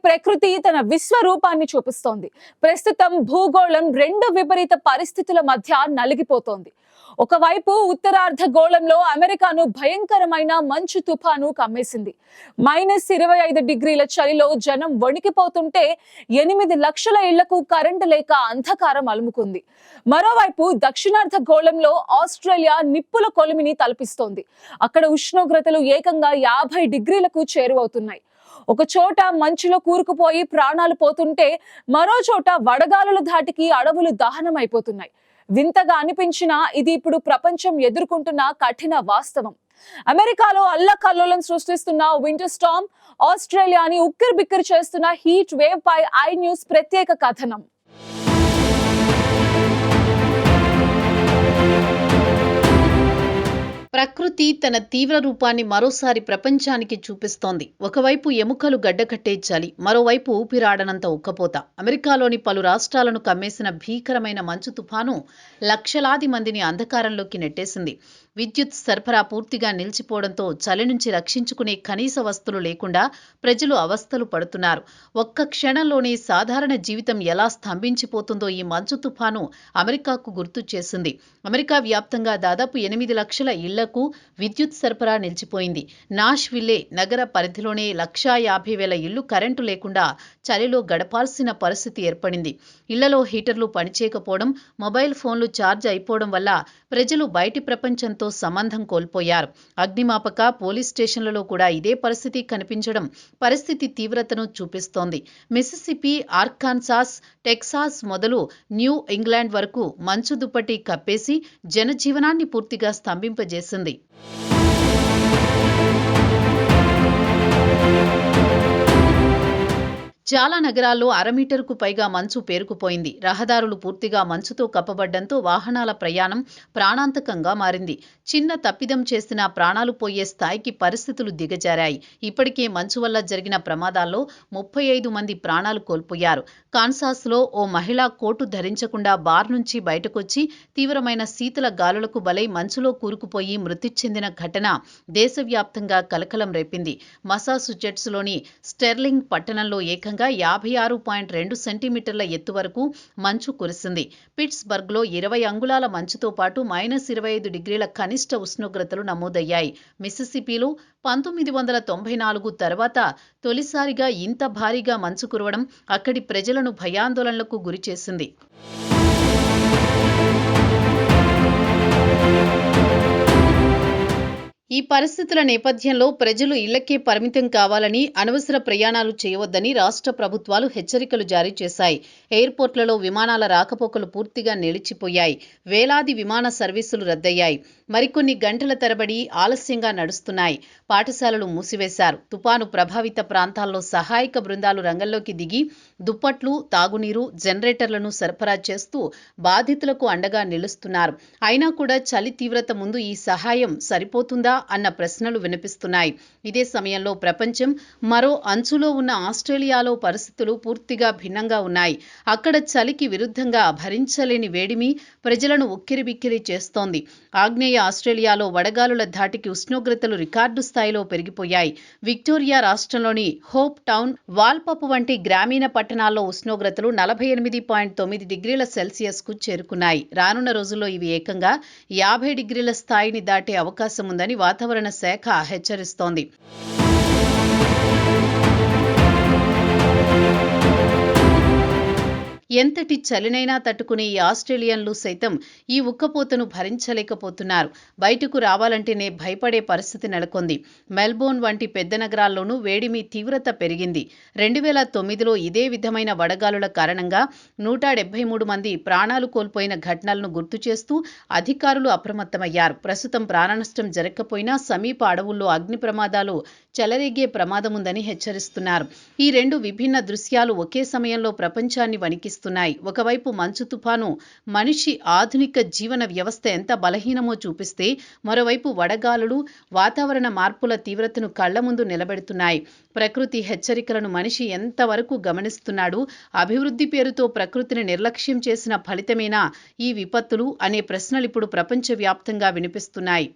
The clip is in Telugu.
ప్రకృతి తన విశ్వరూపాన్ని చూపిస్తోంది. ప్రస్తుతం భూగోళం రెండు విపరీత పరిస్థితుల మధ్య నలిగిపోతోంది. ఒకవైపు ఉత్తరార్ధగోళంలో అమెరికాను భయంకరమైన మంచు తుఫాను కమ్మేసింది. -25 డిగ్రీల చలిలో జనం వణికిపోతుంటే 8 లక్షల ఇళ్లకు కరెంటు లేక అంధకారం అలుముకుంది. మరోవైపు దక్షిణార్ధగోళంలో ఆస్ట్రేలియా నిప్పుల కొలిమిని తలపిస్తోంది. అక్కడ ఉష్ణోగ్రతలు ఏకంగా 50 డిగ్రీలకు చేరువవుతున్నాయి. ఒక చోట మంచులో కూరుకుపోయి ప్రాణాలు పోతుంటే మరో చోట వడగాలుల ధాటికి అడవులు దహనమైపోతున్నాయి. వింతగా అనిపించినా ఇది ఇప్పుడు ప్రపంచం ఎదుర్కొంటున్న కఠిన వాస్తవం. అమెరికాలో అల్లకల్లోలం సృష్టిస్తున్న వింటర్ స్టార్మ్, ఆస్ట్రేలియాని ఉక్కిరిబిక్కిరి చేస్తున్న హీట్ వేవ్ పై ఐ న్యూస్ ప్రత్యేక కథనం. ప్రకృతి తన తీవ్ర రూపాన్ని మరోసారి ప్రపంచానికి చూపిస్తోంది. ఒకవైపు ఎముకలు గడ్డకట్టే చలి, మరోవైపు ఊపిరాడనంత ఉక్కపోత. అమెరికాలోని పలు రాష్ట్రాలను కమ్మేసిన భీకరమైన మంచు తుఫాను లక్షలాది మందిని అంధకారంలోకి నెట్టేసింది. విద్యుత్ సరఫరా పూర్తిగా నిలిచిపోవడంతో చలి నుంచి రక్షించుకునే కనీస వస్తువులు లేకుండా ప్రజలు అవస్థలు పడుతున్నారు. ఒక్క క్షణంలోనే సాధారణ జీవితం ఎలా స్తంభించిపోతుందో ఈ మంచు తుఫాను అమెరికాకు గుర్తు చేసింది. అమెరికా వ్యాప్తంగా దాదాపు 8 లక్షల ఇళ్లకు విద్యుత్ సరఫరా నిలిచిపోయింది. నాష్విల్లే నగర పరిధిలోనే 1,50,000 ఇళ్లు కరెంటు లేకుండా చలిలో గడపాల్సిన పరిస్థితి ఏర్పడింది. ఇళ్లలో హీటర్లు పనిచేయకపోవడం, మొబైల్ ఫోన్లు ఛార్జ్ అయిపోవడం వల్ల ప్రజలు బయటి ప్రపంచంతో సంబంధం కోల్పోయారు. అగ్నిమాపక, పోలీస్ స్టేషన్లలో కూడా ఇదే పరిస్థితి కనిపించడం పరిస్థితి తీవ్రతను చూపిస్తోంది. మిసిసిపి, ఆర్కాన్సాస్, టెక్సాస్ మొదలు న్యూ ఇంగ్లాండ్ వరకు మంచు దుప్పటి కప్పేసి జనజీవనాన్ని పూర్తిగా స్తంభింపజేసింది. చాలా నగరాల్లో 1/2 మీటరుకు పైగా మంచు పేరుకుపోయింది. రహదారులు పూర్తిగా మంచుతో కప్పబడ్డంతో వాహనాల ప్రయాణం ప్రాణాంతకంగా మారింది. చిన్న తప్పిదం చేసినా ప్రాణాలు పోయే స్థాయికి పరిస్థితులు దిగజారాయి. ఇప్పటికే మంచు వల్ల జరిగిన ప్రమాదాల్లో 35 మంది ప్రాణాలు కోల్పోయారు. కాన్సాస్లో ఓ మహిళ కోటు ధరించకుండా బార్ నుంచి బయటకొచ్చి తీవ్రమైన శీతల గాలులకు బలై మంచులో కూరుకుపోయి మృతి చెందిన ఘటన దేశవ్యాప్తంగా కలకలం రేపింది. మసాచుసెట్స్లోని స్టెర్లింగ్ పట్టణంలో ఏకంగా 56.2 సెంటీమీటర్ల ఎత్తు వరకు మంచు కురిసింది. పిట్స్బర్గ్లో 20 అంగుళాల మంచుతో పాటు -25 డిగ్రీల కనిష్ట ఉష్ణోగ్రతలు నమోదయ్యాయి. మిసిసిపిలో 1994 తర్వాత తొలిసారిగా ఇంత భారీగా మంచు కురవడం అక్కడి ప్రజలను భయాందోళనలకు గురిచేసింది. ఈ పరిస్థితుల నేపథ్యంలో ప్రజలు ఇళ్లకే పరిమితం కావాలని, అనవసర ప్రయాణాలు చేయవద్దని రాష్ట్ర ప్రభుత్వాలు హెచ్చరికలు జారీ చేశాయి. ఎయిర్పోర్ట్లలో విమానాల రాకపోకలు పూర్తిగా నిలిచిపోయాయి. వేలాది విమాన సర్వీసులు రద్దయ్యాయి. మరికొన్ని గంటల తరబడి ఆలస్యంగా నడుస్తున్నాయి. పాఠశాలలు మూసివేశారు. తుపాను ప్రభావిత ప్రాంతాల్లో సహాయక బృందాలు రంగంలోకి దిగి దుప్పట్లు, తాగునీరు, జనరేటర్లను సరఫరా చేస్తూ బాధితులకు అండగా నిలుస్తున్నారు. అయినా కూడా చలి తీవ్రత ముందు ఈ సహాయం సరిపోతుందా అన్న ప్రశ్నలు వినిపిస్తున్నాయి. ఇదే సమయంలో ప్రపంచం మరో అంచులో ఉన్న ఆస్ట్రేలియాలో పరిస్థితులు పూర్తిగా భిన్నంగా ఉన్నాయి. అక్కడ చలికి విరుద్ధంగా భరించలేని వేడిమి ప్రజలను ఉక్కిరిబిక్కిరి చేస్తోంది. ఆగ్నేయ ఆస్ట్రేలియాలో వడగాలుల ధాటికి ఉష్ణోగ్రతలు రికార్డు స్థాయిలో పెరిగిపోయాయి. విక్టోరియా రాష్ట్రంలోని హోప్ టౌన్, వాల్పపు వంటి గ్రామీణ పట్టణాల్లో ఉష్ణోగ్రతలు 48.9 డిగ్రీల సెల్సియస్కు చేరుకున్నాయి. రానున్న రోజుల్లో ఇవి ఏకంగా 50 డిగ్రీల స్థాయిని దాటే అవకాశం ఉందని వాతావరణ శాఖ హెచ్చరిస్తోంది. ఎంతటి చలినైనా తట్టుకునే ఈ ఆస్ట్రేలియన్లు సైతం ఈ ఉక్కపోతను భరించలేకపోతున్నారు. బయటకు రావాలంటేనే భయపడే పరిస్థితి నెలకొంది. మెల్బోర్న్ వంటి పెద్ద నగరాల్లోనూ వేడిమి తీవ్రత పెరిగింది. 2009లో ఇదే విధమైన వడగాలుల కారణంగా 173 మంది ప్రాణాలు కోల్పోయిన ఘటనలను గుర్తు చేస్తూ అధికారులు అప్రమత్తమయ్యారు. ప్రస్తుతం ప్రాణనష్టం జరగకపోయినా సమీప అడవుల్లో అగ్ని ప్రమాదాలు చెలరేగే ప్రమాదముందని హెచ్చరిస్తున్నారు. ఈ రెండు విభిన్న దృశ్యాలు ఒకే సమయంలో ప్రపంచాన్ని వణికిస్తున్నాయి. ఒకవైపు మంచు తుఫాను మనిషి ఆధునిక జీవన వ్యవస్థ ఎంత బలహీనమో చూపిస్తే, మరోవైపు వడగాలులు వాతావరణ మార్పుల తీవ్రతను కళ్ల ముందు నిలబెడుతున్నాయి. ప్రకృతి హెచ్చరికలను మనిషి ఎంతవరకు గమనిస్తున్నాడు? అభివృద్ధి పేరుతో ప్రకృతిని నిర్లక్ష్యం చేసిన ఫలితమేనా ఈ విపత్తులు అనే ప్రశ్నలు ఇప్పుడు ప్రపంచవ్యాప్తంగా వినిపిస్తున్నాయి.